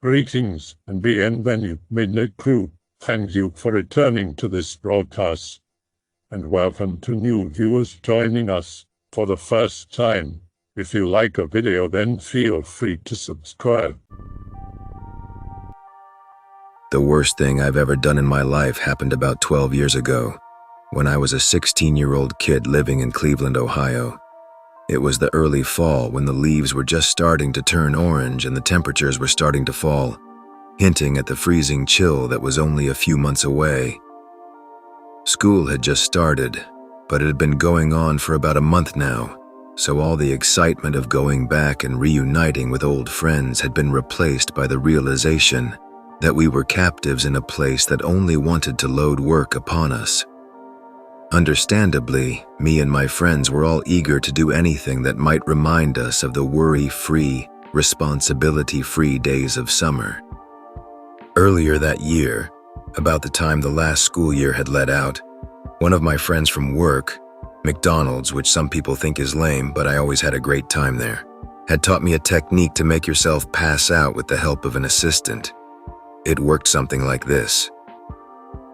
Greetings and bienvenue, Midnight Crew. Thank you for returning to this broadcast. And welcome to new viewers joining us for the first time. If you like a video, then feel free to subscribe. The worst thing I've ever done in my life happened about 12 years ago, when I was a 16-year-old kid living in Cleveland, Ohio. It was the early fall when the leaves were just starting to turn orange and the temperatures were starting to fall, hinting at the freezing chill that was only a few months away. School had just started, but it had been going on for about a month now, so all the excitement of going back and reuniting with old friends had been replaced by the realization that we were captives in a place that only wanted to load work upon us. Understandably, me and my friends were all eager to do anything that might remind us of the worry-free, responsibility-free days of summer. Earlier that year, about the time the last school year had let out, one of my friends from work, McDonald's, which some people think is lame, but I always had a great time there, had taught me a technique to make yourself pass out with the help of an assistant. It worked something like this.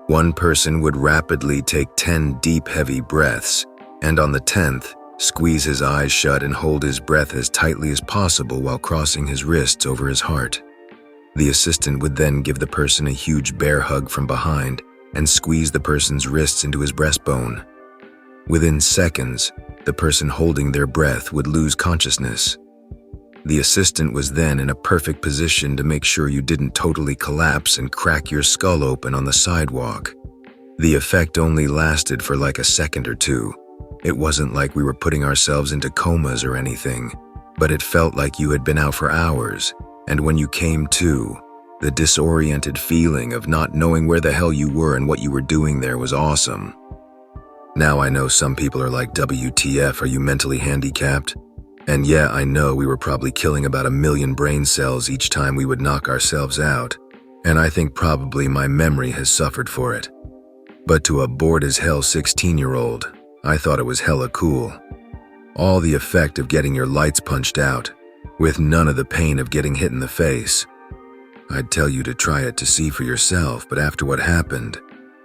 One person would rapidly take 10 deep, heavy breaths, and on the 10th, squeeze his eyes shut and hold his breath as tightly as possible while crossing his wrists over his heart. The assistant would then give the person a huge bear hug from behind and squeeze the person's wrists into his breastbone. Within seconds, the person holding their breath would lose consciousness. The assistant was then in a perfect position to make sure you didn't totally collapse and crack your skull open on the sidewalk. The effect only lasted for like a second or two. It wasn't like we were putting ourselves into comas or anything, but it felt like you had been out for hours, and when you came to, the disoriented feeling of not knowing where the hell you were and what you were doing there was awesome. Now I know some people are like, WTF, are you mentally handicapped? And yeah, I know we were probably killing about 1 million brain cells each time we would knock ourselves out, and I think probably my memory has suffered for it. But to a bored-as-hell 16-year-old, I thought it was hella cool. All the effect of getting your lights punched out, with none of the pain of getting hit in the face. I'd tell you to try it to see for yourself, but after what happened,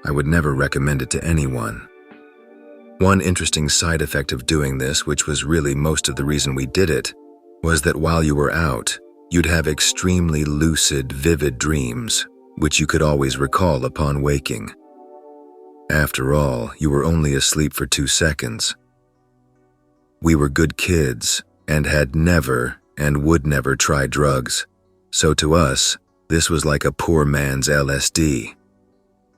I would never recommend it to anyone. One interesting side effect of doing this, which was really most of the reason we did it, was that while you were out, you'd have extremely lucid, vivid dreams, which you could always recall upon waking. After all, you were only asleep for 2 seconds. We were good kids and had never and would never try drugs, so to us, this was like a poor man's LSD.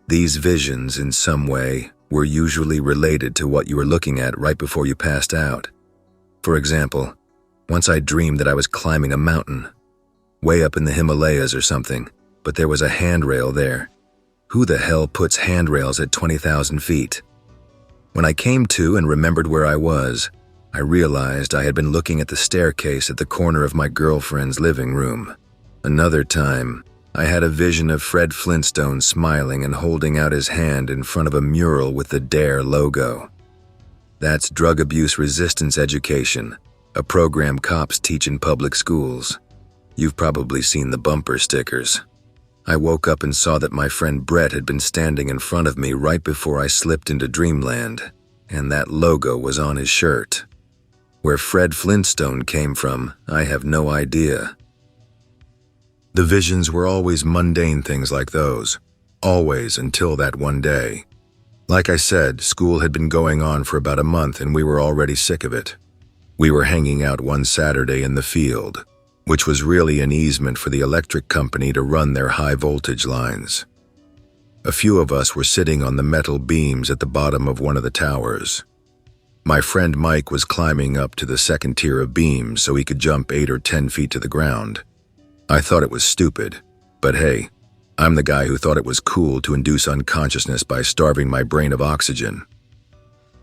These visions, in some way, were usually related to what you were looking at right before you passed out. For example, once I dreamed that I was climbing a mountain, way up in the Himalayas or something, but there was a handrail there. Who the hell puts handrails at 20,000 feet? When I came to and remembered where I was, I realized I had been looking at the staircase at the corner of my girlfriend's living room. Another time, I had a vision of Fred Flintstone smiling and holding out his hand in front of a mural with the DARE logo. That's drug abuse resistance education, a program cops teach in public schools. You've probably seen the bumper stickers. I woke up and saw that my friend Brett had been standing in front of me right before I slipped into dreamland, and that logo was on his shirt. Where Fred Flintstone came from, I have no idea. The visions were always mundane things like those, always until that one day. Like I said, school had been going on for about a month and we were already sick of it. We were hanging out one Saturday in the field, which was really an easement for the electric company to run their high voltage lines. A few of us were sitting on the metal beams at the bottom of one of the towers. My friend Mike was climbing up to the second tier of beams so he could jump 8 or 10 feet to the ground. I thought it was stupid, but hey, I'm the guy who thought it was cool to induce unconsciousness by starving my brain of oxygen.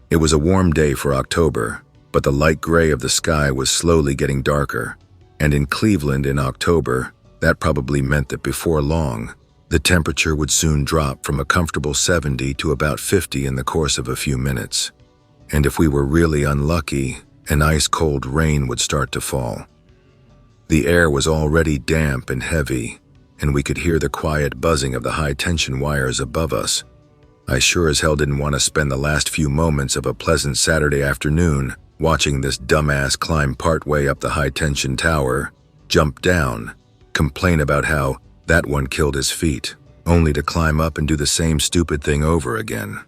It was a warm day for October, but the light gray of the sky was slowly getting darker, and in Cleveland in October, that probably meant that before long, the temperature would soon drop from a comfortable 70 to about 50 in the course of a few minutes. And if we were really unlucky, an ice-cold rain would start to fall. The air was already damp and heavy, and we could hear the quiet buzzing of the high-tension wires above us. I sure as hell didn't want to spend the last few moments of a pleasant Saturday afternoon watching this dumbass climb partway up the high-tension tower, jump down, complain about how that one killed his feet, only to climb up and do the same stupid thing over again.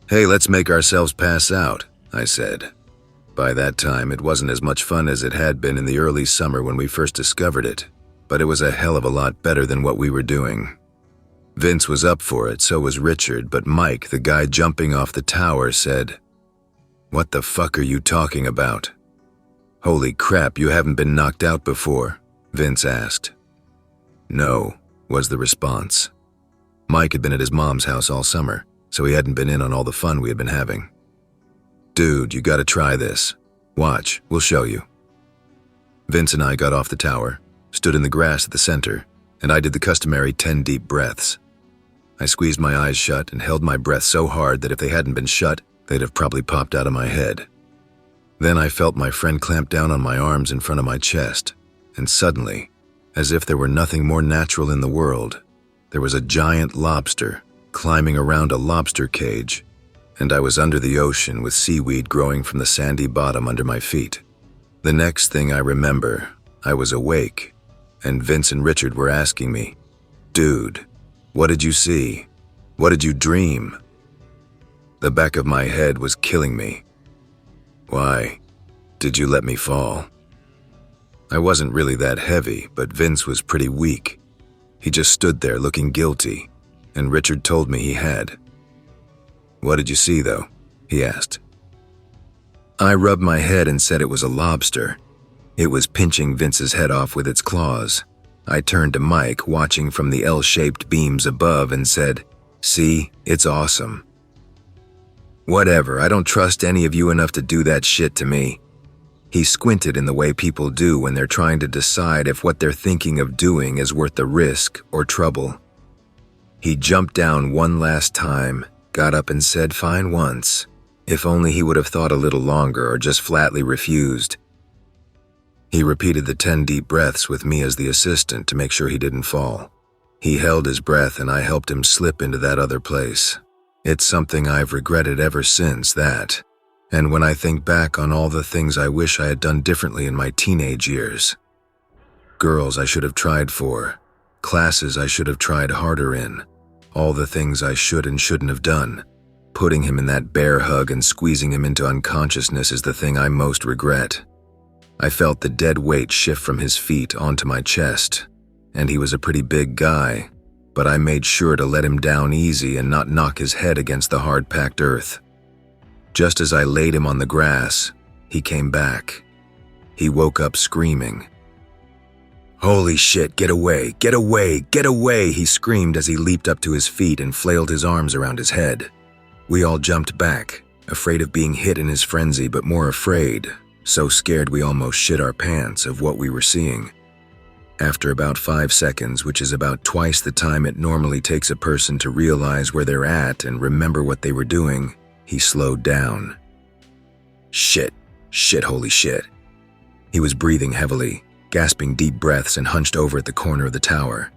"Hey, let's make ourselves pass out," I said. By that time, it wasn't as much fun as it had been in the early summer when we first discovered it, but it was a hell of a lot better than what we were doing. Vince was up for it, so was Richard, but Mike, the guy jumping off the tower, said, "What the fuck are you talking about?" "Holy crap, you haven't been knocked out before?" Vince asked. "No," was the response. Mike had been at his mom's house all summer, so he hadn't been in on all the fun we had been having. "Dude, you gotta try this. Watch, we'll show you." Vince and I got off the tower, stood in the grass at the center, and I did the customary 10 deep breaths. I squeezed my eyes shut and held my breath so hard that if they hadn't been shut, they'd have probably popped out of my head. Then I felt my friend clamp down on my arms in front of my chest, and suddenly, as if there were nothing more natural in the world, there was a giant lobster climbing around a lobster cage, and I was under the ocean with seaweed growing from the sandy bottom under my feet. The next thing I remember, I was awake, and Vince and Richard were asking me, "Dude, what did you see? What did you dream?" The back of my head was killing me. "Why did you let me fall?" I wasn't really that heavy, but Vince was pretty weak. He just stood there looking guilty, and Richard told me he had. "What did you see, though?" he asked. I rubbed my head and said it was a lobster. It was pinching Vince's head off with its claws. I turned to Mike, watching from the L-shaped beams above, and said, "See, it's awesome." "Whatever, I don't trust any of you enough to do that shit to me." He squinted in the way people do when they're trying to decide if what they're thinking of doing is worth the risk or trouble. He jumped down one last time, got up and said fine once. If only he would have thought a little longer or just flatly refused. He repeated the 10 deep breaths with me as the assistant to make sure he didn't fall. He held his breath and I helped him slip into that other place. It's something I've regretted ever since that. And when I think back on all the things I wish I had done differently in my teenage years. Girls I should have tried for, classes I should have tried harder in, all the things I should and shouldn't have done. Putting him in that bear hug and squeezing him into unconsciousness is the thing I most regret. I felt the dead weight shift from his feet onto my chest, and he was a pretty big guy, but I made sure to let him down easy and not knock his head against the hard-packed earth. Just as I laid him on the grass, he came back. He woke up screaming. "Holy shit, get away, get away, get away!" he screamed as he leaped up to his feet and flailed his arms around his head. We all jumped back, afraid of being hit in his frenzy, but more afraid, so scared we almost shit our pants of what we were seeing. After about 5 seconds, which is about twice the time it normally takes a person to realize where they're at and remember what they were doing, he slowed down. Shit, holy shit. He was breathing heavily, gasping deep breaths and hunched over at the corner of the tower.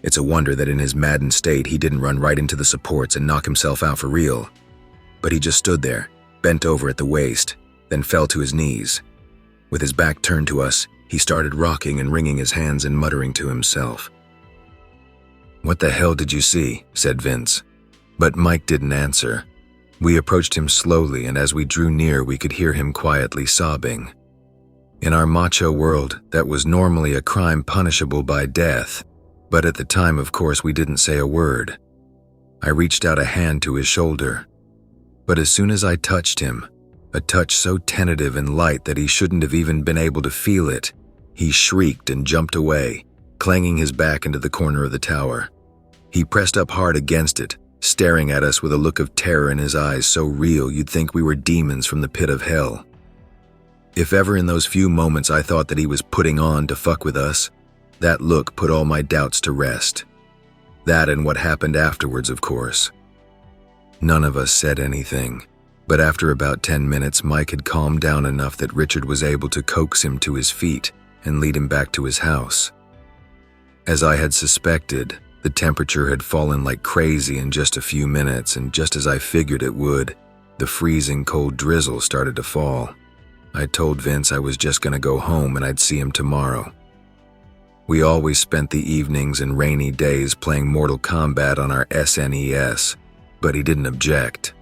It's a wonder that in his maddened state he didn't run right into the supports and knock himself out for real. But he just stood there, bent over at the waist, then fell to his knees. With his back turned to us, he started rocking and wringing his hands and muttering to himself. "What the hell did you see?" said Vince. But Mike didn't answer. We approached him slowly, and as we drew near, we could hear him quietly sobbing. In our macho world, that was normally a crime punishable by death, but at the time, of course, we didn't say a word. I reached out a hand to his shoulder, but as soon as I touched him, a touch so tentative and light that he shouldn't have even been able to feel it, he shrieked and jumped away, clanging his back into the corner of the tower. He pressed up hard against it, staring at us with a look of terror in his eyes so real you'd think we were demons from the pit of hell. If ever in those few moments I thought that he was putting on to fuck with us, that look put all my doubts to rest. That and what happened afterwards, of course. None of us said anything, but after about 10 minutes, Mike had calmed down enough that Richard was able to coax him to his feet and lead him back to his house. As I had suspected, the temperature had fallen like crazy in just a few minutes, and just as I figured it would, the freezing cold drizzle started to fall. I told Vince I was just gonna go home and I'd see him tomorrow. We always spent the evenings and rainy days playing Mortal Kombat on our SNES, but he didn't object.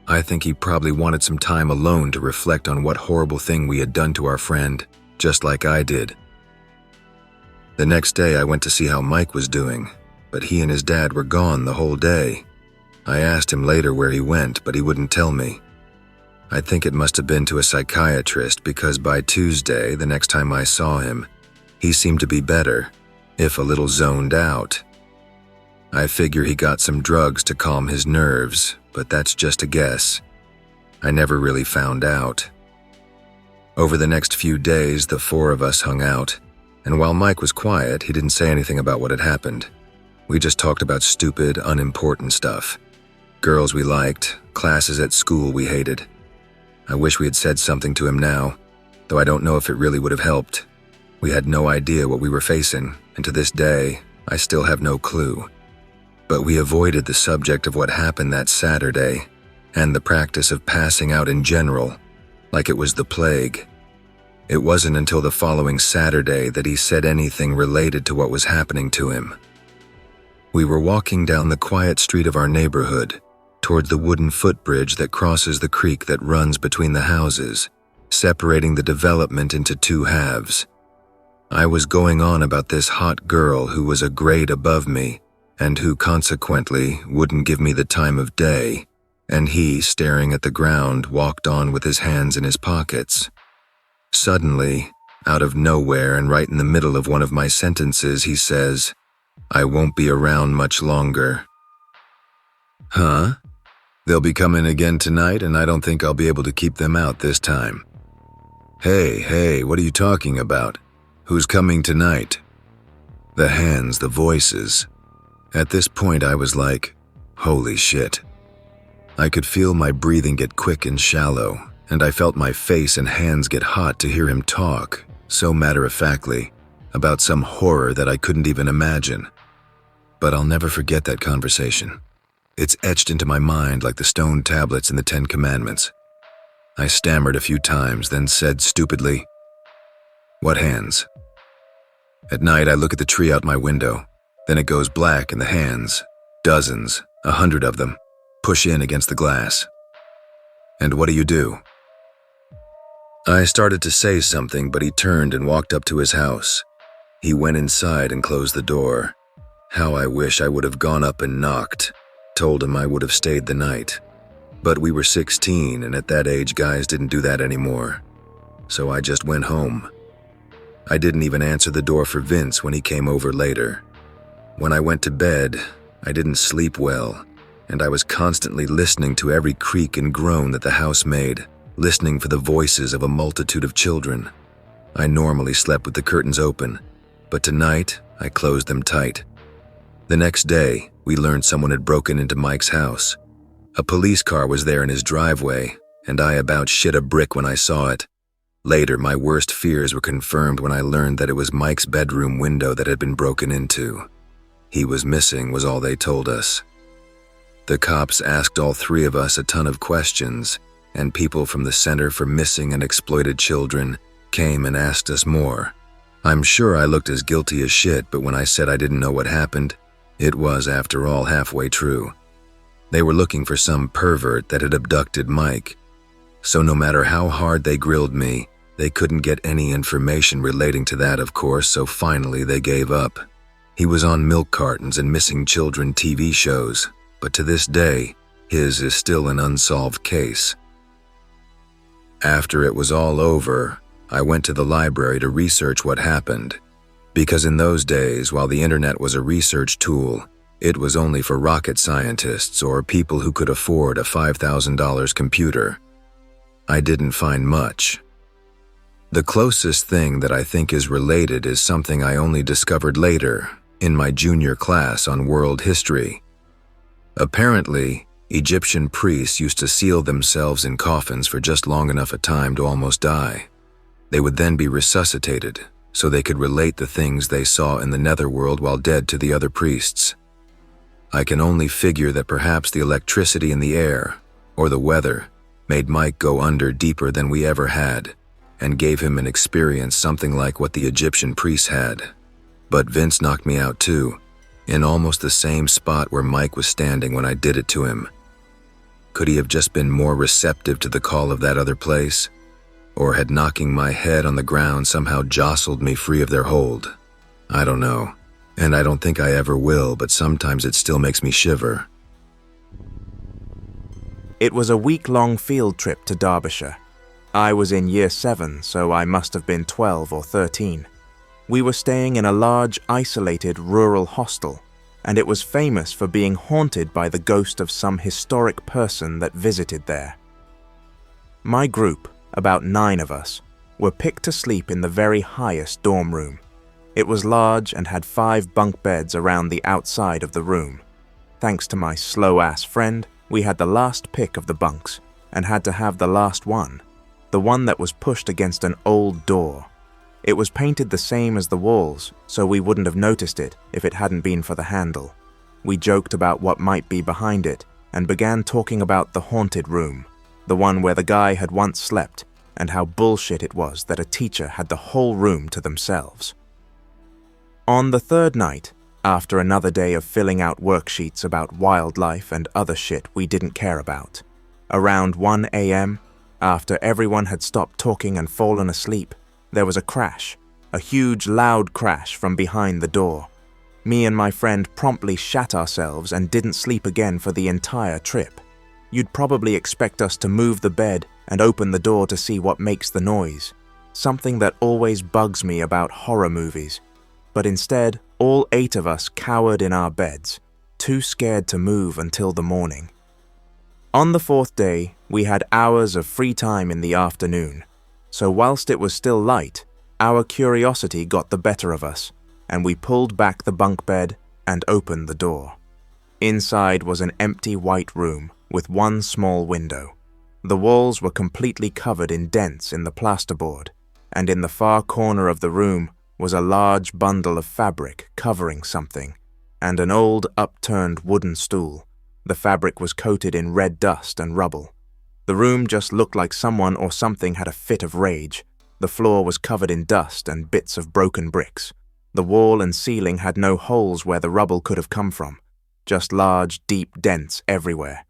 I think he probably wanted some time alone to reflect on what horrible thing we had done to our friend, just like I did. The next day I went to see how Mike was doing, but he and his dad were gone the whole day. I asked him later where he went, but he wouldn't tell me. I think it must have been to a psychiatrist because by Tuesday, the next time I saw him, he seemed to be better, if a little zoned out. I figure he got some drugs to calm his nerves, but that's just a guess. I never really found out. Over the next few days, the four of us hung out, and while Mike was quiet, he didn't say anything about what had happened. We just talked about stupid, unimportant stuff. Girls we liked, classes at school we hated. I wish we had said something to him now, though I don't know if it really would have helped. We had no idea what we were facing, and to this day, I still have no clue. But we avoided the subject of what happened that Saturday, and the practice of passing out in general, like it was the plague. It wasn't until the following Saturday that he said anything related to what was happening to him. We were walking down the quiet street of our neighborhood, toward the wooden footbridge that crosses the creek that runs between the houses, separating the development into two halves. I was going on about this hot girl who was a grade above me, and who consequently wouldn't give me the time of day, and he, staring at the ground, walked on with his hands in his pockets. Suddenly, out of nowhere and right in the middle of one of my sentences, he says, "I won't be around much longer." Huh? They'll be coming again tonight, and I don't think I'll be able to keep them out this time. Hey, what are you talking about? Who's coming tonight? The hands, the voices. At this point, I was like, holy shit. I could feel my breathing get quick and shallow, and I felt my face and hands get hot to hear him talk, so matter-of-factly, about some horror that I couldn't even imagine. But I'll never forget that conversation. It's etched into my mind like the stone tablets in the Ten Commandments. I stammered a few times, then said stupidly, "What hands?" At night, I look at the tree out my window. Then it goes black and the hands, dozens, 100 of them, push in against the glass. And what do? I started to say something, but he turned and walked up to his house. He went inside and closed the door. How I wish I would have gone up and knocked. Told him I would have stayed the night. But we were 16, and at that age, guys didn't do that anymore. So I just went home. I didn't even answer the door for Vince when he came over later. When I went to bed, I didn't sleep well, and I was constantly listening to every creak and groan that the house made, listening for the voices of a multitude of children. I normally slept with the curtains open, but tonight I closed them tight. The next day, we learned someone had broken into Mike's house. A police car was there in his driveway, and I about shit a brick when I saw it. Later, my worst fears were confirmed when I learned that it was Mike's bedroom window that had been broken into. He was missing, was all they told us. The cops asked all three of us a ton of questions, and people from the Center for Missing and Exploited Children came and asked us more. I'm sure I looked as guilty as shit, but when I said I didn't know what happened, it was, after all, halfway true. They were looking for some pervert that had abducted Mike. So no matter how hard they grilled me, they couldn't get any information relating to that, of course, so finally they gave up. He was on milk cartons and missing children TV shows, but to this day, his is still an unsolved case. After it was all over, I went to the library to research what happened, because in those days, while the internet was a research tool, it was only for rocket scientists or people who could afford a $5,000 computer. I didn't find much. The closest thing that I think is related is something I only discovered later, in my junior class on world history. Apparently, Egyptian priests used to seal themselves in coffins for just long enough a time to almost die. They would then be resuscitated, so they could relate the things they saw in the netherworld while dead to the other priests. I can only figure that perhaps the electricity in the air, or the weather, made Mike go under deeper than we ever had, and gave him an experience something like what the Egyptian priests had. But Vince knocked me out too, in almost the same spot where Mike was standing when I did it to him. Could he have just been more receptive to the call of that other place? Or had knocking my head on the ground somehow jostled me free of their hold? I don't know, and I don't think I ever will, but sometimes it still makes me shiver. It was a week-long field trip to Derbyshire. I was in year 7, so I must have been 12 or 13. We were staying in a large, isolated rural hostel, and it was famous for being haunted by the ghost of some historic person that visited there. My group, about 9 of us, were picked to sleep in the very highest dorm room. It was large and had 5 bunk beds around the outside of the room. Thanks to my slow-ass friend, we had the last pick of the bunks and had to have the last one, the one that was pushed against an old door. It was painted the same as the walls, so we wouldn't have noticed it if it hadn't been for the handle. We joked about what might be behind it and began talking about the haunted room, the one where the guy had once slept, and how bullshit it was that a teacher had the whole room to themselves. On the 3rd night, after another day of filling out worksheets about wildlife and other shit we didn't care about, around 1 a.m., after everyone had stopped talking and fallen asleep, there was a crash, a huge loud crash from behind the door. Me and my friend promptly shat ourselves and didn't sleep again for the entire trip. You'd probably expect us to move the bed and open the door to see what makes the noise, something that always bugs me about horror movies. But instead, all 8 of us cowered in our beds, too scared to move until the morning. On the 4th day, we had hours of free time in the afternoon, so whilst it was still light, our curiosity got the better of us, and we pulled back the bunk bed and opened the door. Inside was an empty white room with 1 small window. The walls were completely covered in dents in the plasterboard, and in the far corner of the room was a large bundle of fabric covering something, and an old upturned wooden stool. The fabric was coated in red dust and rubble. The room just looked like someone or something had a fit of rage. The floor was covered in dust and bits of broken bricks. The wall and ceiling had no holes where the rubble could have come from, just large, deep dents everywhere.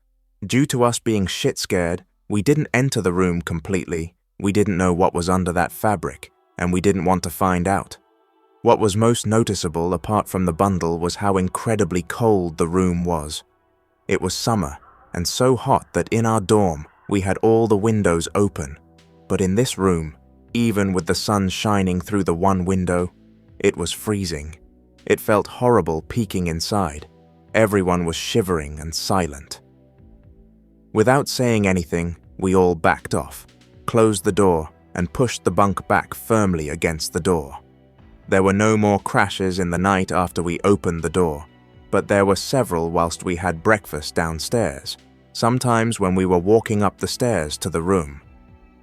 Due to us being shit scared, we didn't enter the room completely. We didn't know what was under that fabric, and we didn't want to find out. What was most noticeable, apart from the bundle, was how incredibly cold the room was. It was summer, and so hot that in our dorm, we had all the windows open. But in this room, even with the sun shining through the one window, it was freezing. It felt horrible peeking inside. Everyone was shivering and silent. Without saying anything, we all backed off, closed the door, and pushed the bunk back firmly against the door. There were no more crashes in the night after we opened the door, but there were several whilst we had breakfast downstairs, sometimes when we were walking up the stairs to the room.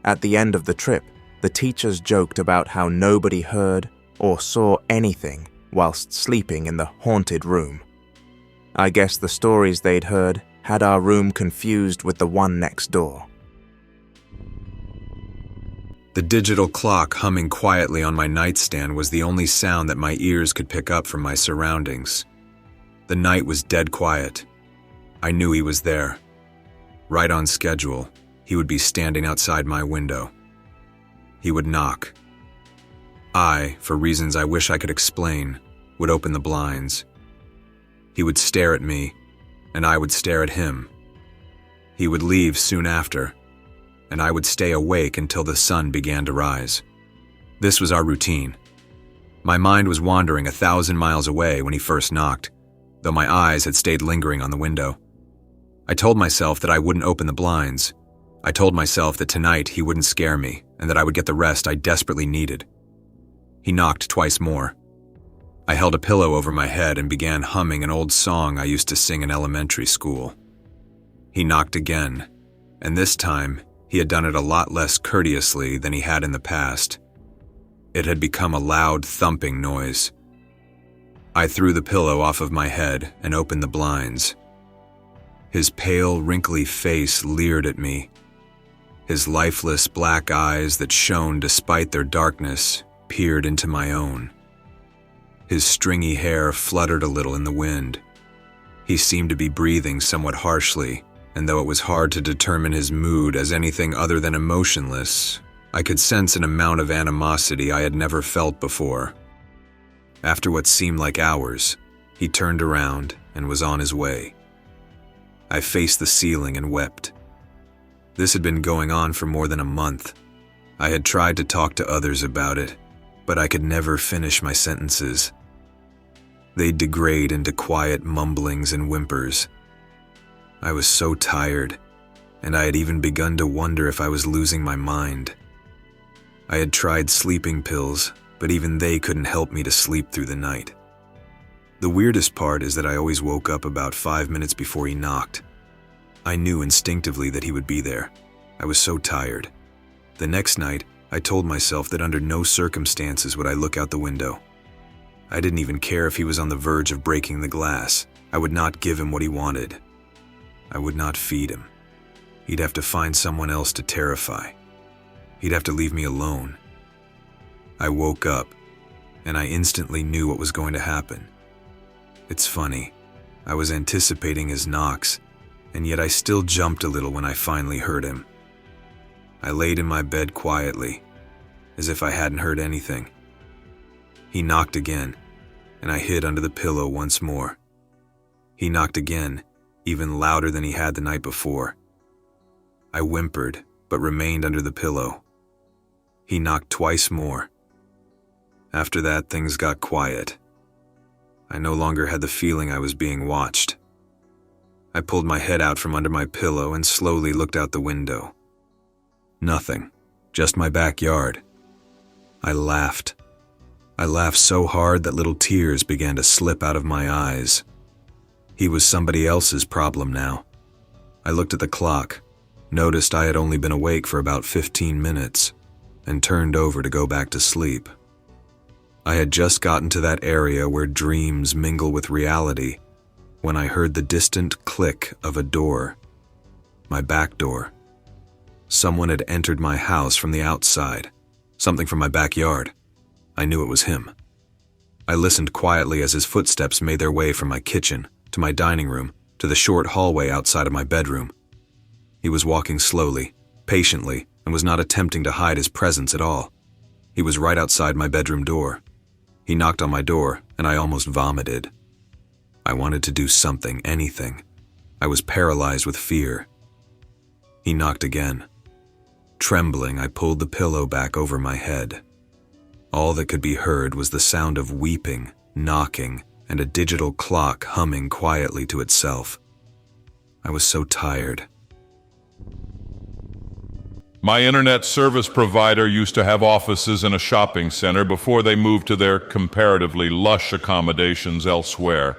At the end of the trip, the teachers joked about how nobody heard or saw anything whilst sleeping in the haunted room. I guess the stories they'd heard had our room confused with the one next door. The digital clock humming quietly on my nightstand was the only sound that my ears could pick up from my surroundings. The night was dead quiet. I knew he was there. Right on schedule, he would be standing outside my window. He would knock. I, for reasons I wish I could explain, would open the blinds. He would stare at me, and I would stare at him. He would leave soon after, and I would stay awake until the sun began to rise. This was our routine. My mind was wandering 1,000 miles away when he first knocked, though my eyes had stayed lingering on the window. I told myself that I wouldn't open the blinds. I told myself that tonight he wouldn't scare me and that I would get the rest I desperately needed. He knocked twice more. I held a pillow over my head and began humming an old song I used to sing in elementary school. He knocked again, and this time he had done it a lot less courteously than he had in the past. It had become a loud thumping noise. I threw the pillow off of my head and opened the blinds. His pale, wrinkly face leered at me. His lifeless black eyes that shone despite their darkness peered into my own. His stringy hair fluttered a little in the wind. He seemed to be breathing somewhat harshly, and though it was hard to determine his mood as anything other than emotionless, I could sense an amount of animosity I had never felt before. After what seemed like hours, he turned around and was on his way. I faced the ceiling and wept. This had been going on for more than a month. I had tried to talk to others about it, but I could never finish my sentences. They'd degrade into quiet mumblings and whimpers. I was so tired, and I had even begun to wonder if I was losing my mind. I had tried sleeping pills, but even they couldn't help me to sleep through the night. The weirdest part is that I always woke up about 5 minutes before he knocked. I knew instinctively that he would be there. I was so tired. The next night, I told myself that under no circumstances would I look out the window. I didn't even care if he was on the verge of breaking the glass. I would not give him what he wanted. I would not feed him. He'd have to find someone else to terrify. He'd have to leave me alone. I woke up, and I instantly knew what was going to happen. It's funny. I was anticipating his knocks, and yet I still jumped a little when I finally heard him. I laid in my bed quietly, as if I hadn't heard anything. He knocked again, and I hid under the pillow once more. He knocked again, even louder than he had the night before. I whimpered, but remained under the pillow. He knocked twice more. After that, things got quiet. I no longer had the feeling I was being watched. I pulled my head out from under my pillow and slowly looked out the window. Nothing, just my backyard. I laughed. I laughed so hard that little tears began to slip out of my eyes. He was somebody else's problem now. I looked at the clock, noticed I had only been awake for about 15 minutes, and turned over to go back to sleep. I had just gotten to that area where dreams mingle with reality when I heard the distant click of a door. My back door. Someone had entered my house from the outside, something from my backyard. I knew it was him. I listened quietly as his footsteps made their way from my kitchen to my dining room to the short hallway outside of my bedroom. He was walking slowly, patiently, and was not attempting to hide his presence at all. He was right outside my bedroom door. He knocked on my door, and I almost vomited. I wanted to do something, anything. I was paralyzed with fear. He knocked again. Trembling, I pulled the pillow back over my head. All that could be heard was the sound of weeping, knocking, and a digital clock humming quietly to itself. I was so tired. My internet service provider used to have offices in a shopping center before they moved to their comparatively lush accommodations elsewhere.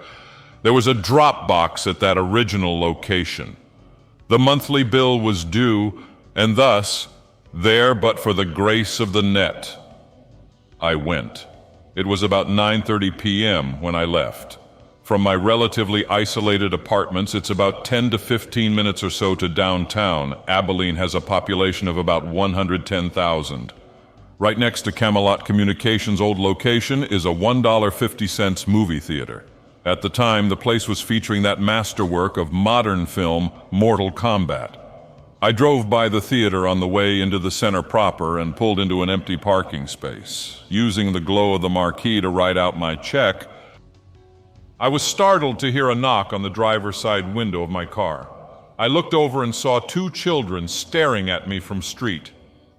There was a drop box at that original location. The monthly bill was due, and thus, there but for the grace of the net, I went. It was about 9:30 p.m. when I left. From my relatively isolated apartments, it's about 10 to 15 minutes or so to downtown. Abilene has a population of about 110,000. Right next to Camelot Communications' old location is a $1.50 movie theater. At the time, the place was featuring that masterwork of modern film, Mortal Kombat. I drove by the theater on the way into the center proper and pulled into an empty parking space. Using the glow of the marquee to write out my check, I was startled to hear a knock on the driver's side window of my car. I looked over and saw two children staring at me from street.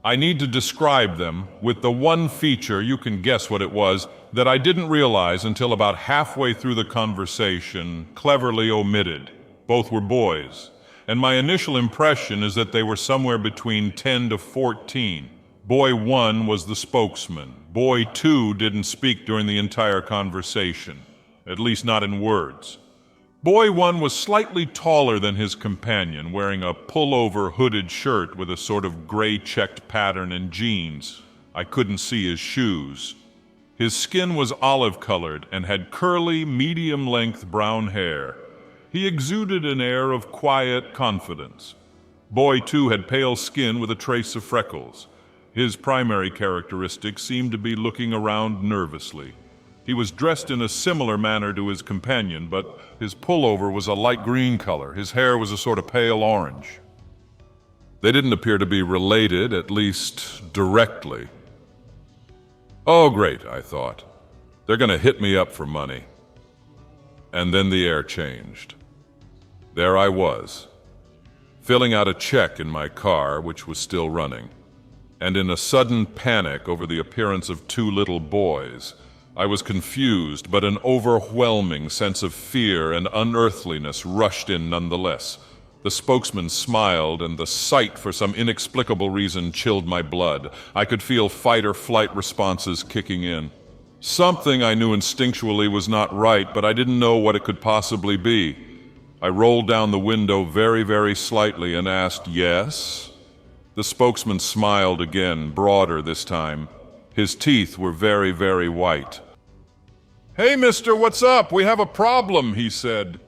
I need to describe them with the one feature, you can guess what it was, that I didn't realize until about halfway through the conversation, cleverly omitted. Both were boys, and my initial impression is that they were somewhere between 10 to 14. Boy 1 was the spokesman. Boy 2 didn't speak during the entire conversation. At least not in words. Boy 1 was slightly taller than his companion, wearing a pullover hooded shirt with a sort of gray checked pattern and jeans. I couldn't see his shoes. His skin was olive-colored and had curly, medium-length brown hair. He exuded an air of quiet confidence. Boy, too, had pale skin with a trace of freckles. His primary characteristic seemed to be looking around nervously. He was dressed in a similar manner to his companion, but his pullover was a light green color. His hair was a sort of pale orange. They didn't appear to be related, at least directly. Oh, great, I thought. They're going to hit me up for money. And then the air changed. There I was, filling out a check in my car, which was still running. And in a sudden panic over the appearance of two little boys, I was confused, but an overwhelming sense of fear and unearthliness rushed in nonetheless. The spokesman smiled, and the sight, for some inexplicable reason, chilled my blood. I could feel fight-or-flight responses kicking in. Something I knew instinctually was not right, but I didn't know what it could possibly be. I rolled down the window very, very slightly and asked, "Yes?" The spokesman smiled again, broader this time. His teeth were very, very white. "Hey, mister, what's up? We have a problem," he said.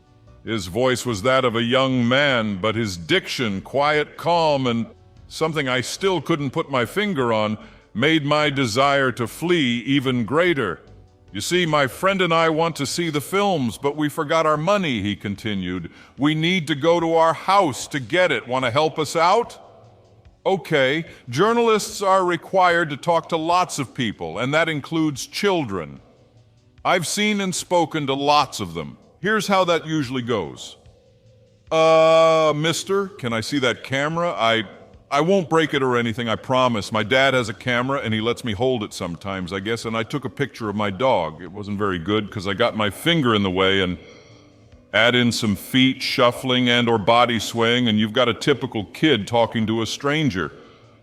His voice was that of a young man, but his diction, quiet, calm, and something I still couldn't put my finger on, made my desire to flee even greater. "You see, my friend and I want to see the films, but we forgot our money," he continued. "We need to go to our house to get it. Want to help us out?" "Okay, journalists are required to talk to lots of people, and that includes children. I've seen and spoken to lots of them. Here's how that usually goes. Mister, can I see that camera? I won't break it or anything, I promise. My dad has a camera and he lets me hold it sometimes, I guess, and I took a picture of my dog. It wasn't very good because I got my finger in the way, and add in some feet shuffling and or body swaying and you've got a typical kid talking to a stranger.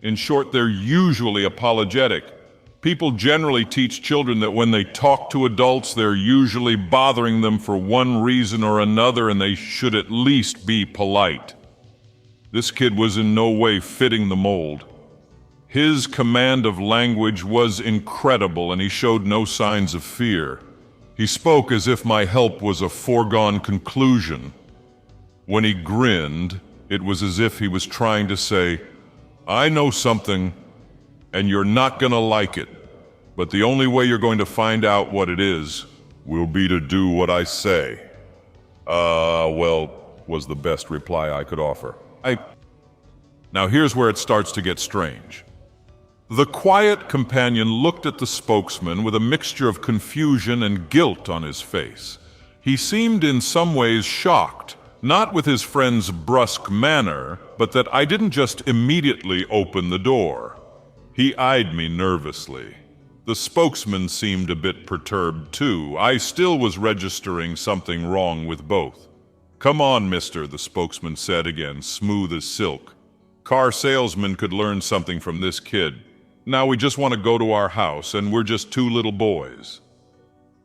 In short, they're usually apologetic. People generally teach children that when they talk to adults, they're usually bothering them for one reason or another, and they should at least be polite. This kid was in no way fitting the mold. His command of language was incredible, and he showed no signs of fear. He spoke as if my help was a foregone conclusion. When he grinned, it was as if he was trying to say, "I know something, and you're not gonna like it. But the only way you're going to find out what it is will be to do what I say." Well, was the best reply I could offer. Now here's where it starts to get strange. The quiet companion looked at the spokesman with a mixture of confusion and guilt on his face. He seemed in some ways shocked, not with his friend's brusque manner, but that I didn't just immediately open the door. He eyed me nervously. The spokesman seemed a bit perturbed too. I still was registering something wrong with both. "Come on, mister," the spokesman said again, smooth as silk. "Car salesmen could learn something from this kid. Now we just want to go to our house, and we're just two little boys."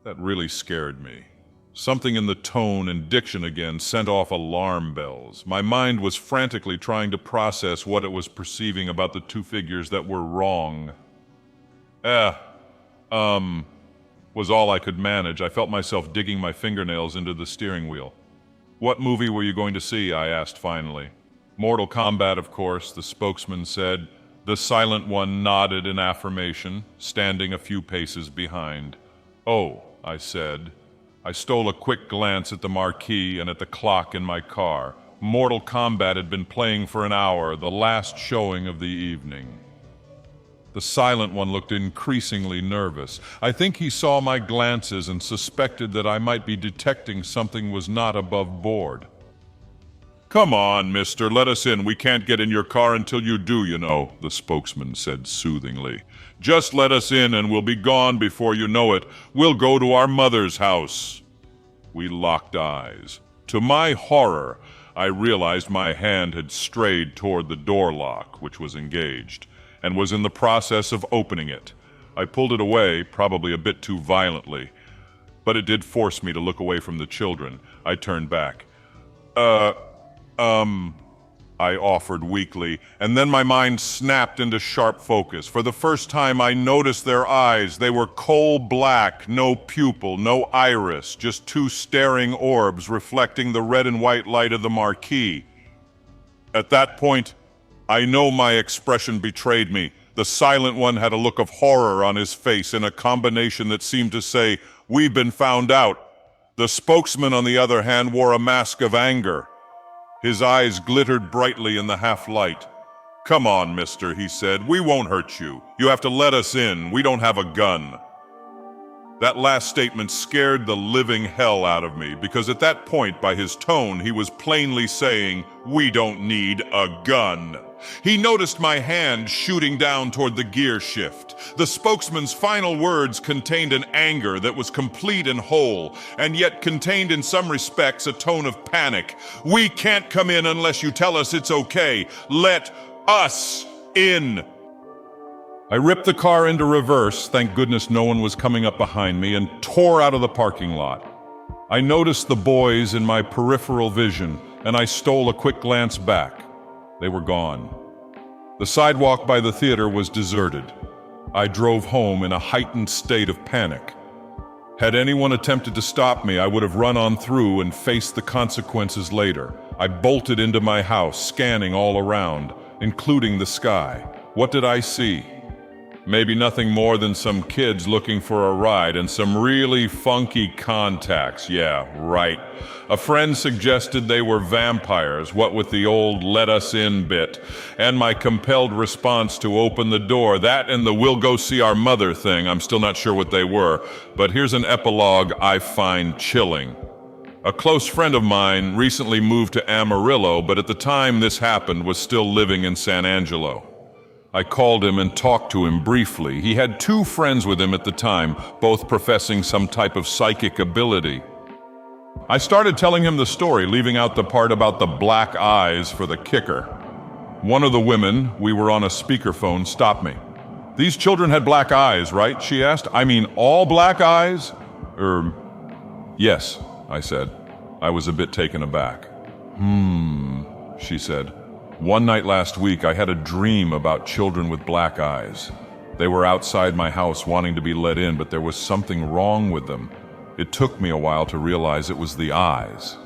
That really scared me. Something in the tone and diction again sent off alarm bells. My mind was frantically trying to process what it was perceiving about the two figures that were wrong. Was all I could manage. I felt myself digging my fingernails into the steering wheel. "What movie were you going to see?" I asked finally. "Mortal Kombat, of course," the spokesman said. The silent one nodded in affirmation, standing a few paces behind. "Oh," I said. I stole a quick glance at the marquee and at the clock in my car. Mortal Kombat had been playing for an hour, the last showing of the evening. The silent one looked increasingly nervous. I think he saw my glances and suspected that I might be detecting something was not above board. "Come on, mister, let us in. We can't get in your car until you do, you know," the spokesman said soothingly. "Just let us in and we'll be gone before you know it. We'll go to our mother's house." We locked eyes. To my horror, I realized my hand had strayed toward the door lock, which was engaged, and was in the process of opening it. I pulled it away, probably a bit too violently, but it did force me to look away from the children. I turned back. I offered weakly, and then my mind snapped into sharp focus. For the first time, I noticed their eyes. They were coal black, no pupil, no iris, just two staring orbs reflecting the red and white light of the marquee. At that point, I know my expression betrayed me. The silent one had a look of horror on his face in a combination that seemed to say, "We've been found out." The spokesman, on the other hand, wore a mask of anger. His eyes glittered brightly in the half-light. "Come on, mister," he said. "We won't hurt you. You have to let us in. We don't have a gun." That last statement scared the living hell out of me, because at that point, by his tone, he was plainly saying, "We don't need a gun." He noticed my hand shooting down toward the gear shift. The spokesman's final words contained an anger that was complete and whole, and yet contained in some respects a tone of panic. "We can't come in unless you tell us it's okay. Let us in." I ripped the car into reverse, thank goodness no one was coming up behind me, and tore out of the parking lot. I noticed the boys in my peripheral vision, and I stole a quick glance back. They were gone. The sidewalk by the theater was deserted. I drove home in a heightened state of panic. Had anyone attempted to stop me, I would have run on through and faced the consequences later. I bolted into my house, scanning all around, including the sky. What did I see? Maybe nothing more than some kids looking for a ride and some really funky contacts. Yeah, right. A friend suggested they were vampires, what with the old "let us in" bit, and my compelled response to open the door. That and the "we'll go see our mother" thing. I'm still not sure what they were, but here's an epilogue I find chilling. A close friend of mine recently moved to Amarillo, but at the time this happened was still living in San Angelo. I called him and talked to him briefly. He had 2 friends with him at the time, both professing some type of psychic ability. I started telling him the story, leaving out the part about the black eyes for the kicker. One of the women, we were on a speakerphone, stopped me. "These children had black eyes, right?" she asked. "I mean, all black eyes?" Yes, I said. I was a bit taken aback. She said. "One night last week, I had a dream about children with black eyes. They were outside my house wanting to be let in, but there was something wrong with them. It took me a while to realize it was the eyes.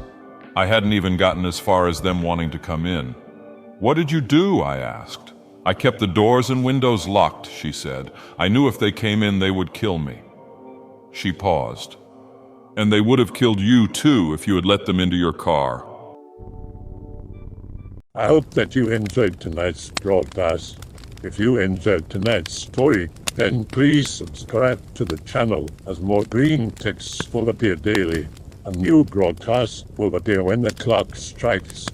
I hadn't even gotten as far as them wanting to come in." "What did you do?" I asked. "I kept the doors and windows locked," she said. "I knew if they came in, they would kill me." She paused. "And they would have killed you too if you had let them into your car." I hope that you enjoyed tonight's broadcast. If you enjoyed tonight's story, then please subscribe to the channel, as more Greentext will appear daily. A new broadcast will appear when the clock strikes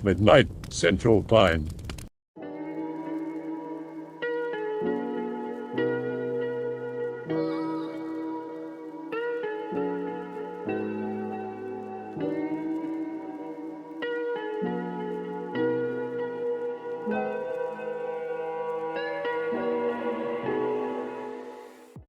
midnight Central Time.